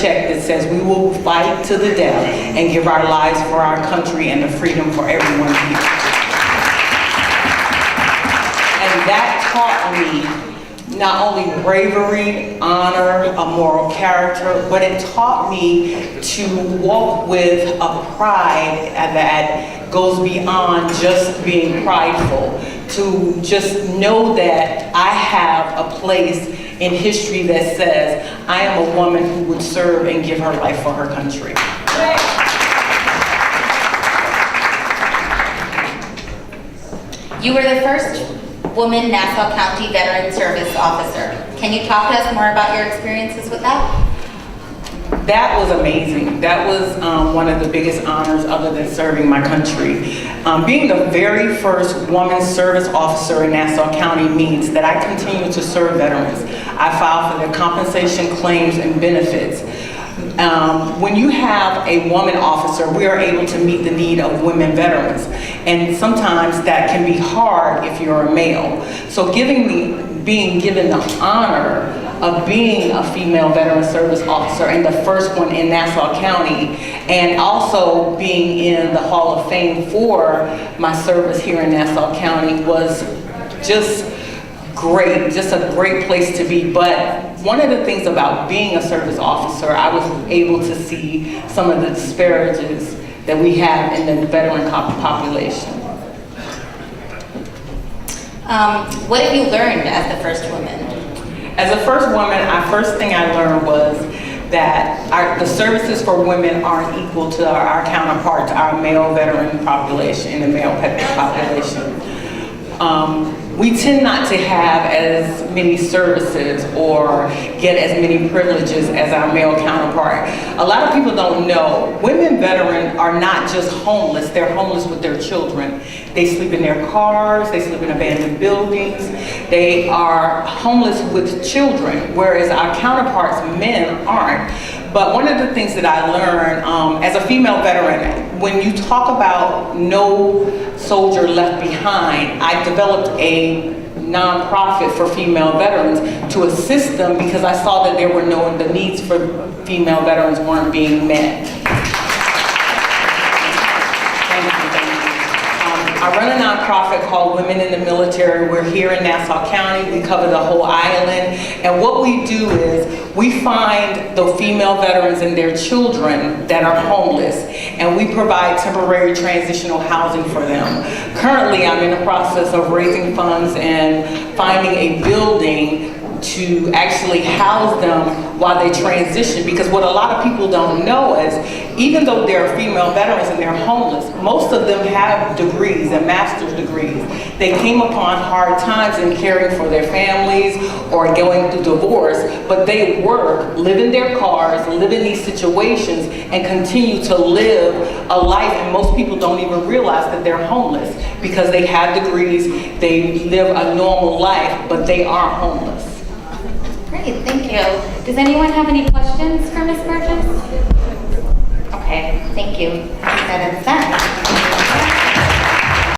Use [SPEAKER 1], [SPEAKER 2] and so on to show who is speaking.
[SPEAKER 1] check that says we will fight to the death and give our lives for our country and the freedom for everyone here. And that taught me not only bravery, honor, a moral character, but it taught me to walk with a pride that goes beyond just being prideful, to just know that I have a place in history that says I am a woman who would serve and give her life for her country.
[SPEAKER 2] You were the first woman Nassau County Veteran Service Officer. Can you talk to us more about your experiences with that?
[SPEAKER 1] That was amazing. That was one of the biggest honors other than serving my country. Being the very first woman service officer in Nassau County means that I continue to serve veterans. I file for their compensation claims and benefits. When you have a woman officer, we are able to meet the need of women veterans. And sometimes that can be hard if you're a male. So being given the honor of being a female veteran service officer and the first one in Nassau County, and also being in the Hall of Fame for my service here in Nassau County was just great, just a great place to be. But one of the things about being a service officer, I was able to see some of the disparities that we have in the veteran population.
[SPEAKER 2] What have you learned as the first woman?
[SPEAKER 1] As a first woman, first thing I learned was that the services for women aren't equal to our counterparts, our male veteran population and the male population. We tend not to have as many services or get as many privileges as our male counterpart. A lot of people don't know, women veterans are not just homeless, they're homeless with their children. They sleep in their cars, they sleep in abandoned buildings, they are homeless with children, whereas our counterparts, men, aren't. But one of the things that I learned as a female veteran, when you talk about no soldier left behind, I developed a nonprofit for female veterans to assist them because I saw that the needs for female veterans weren't being met. I run a nonprofit called Women in the Military. We're here in Nassau County. We cover the whole island. And what we do is we find the female veterans and their children that are homeless, and we provide temporary transitional housing for them. Currently, I'm in the process of raising funds and finding a building to actually house them while they transition, because what a lot of people don't know is even though they're female veterans and they're homeless, most of them have degrees and master's degrees. They came upon hard times in caring for their families or going through divorce, but they work, live in their cars, live in these situations, and continue to live a life. And most people don't even realize that they're homeless because they have degrees, they live a normal life, but they aren't homeless.
[SPEAKER 2] Great, thank you. Does anyone have any questions for Ms. Burgess? Okay, thank you. That is done.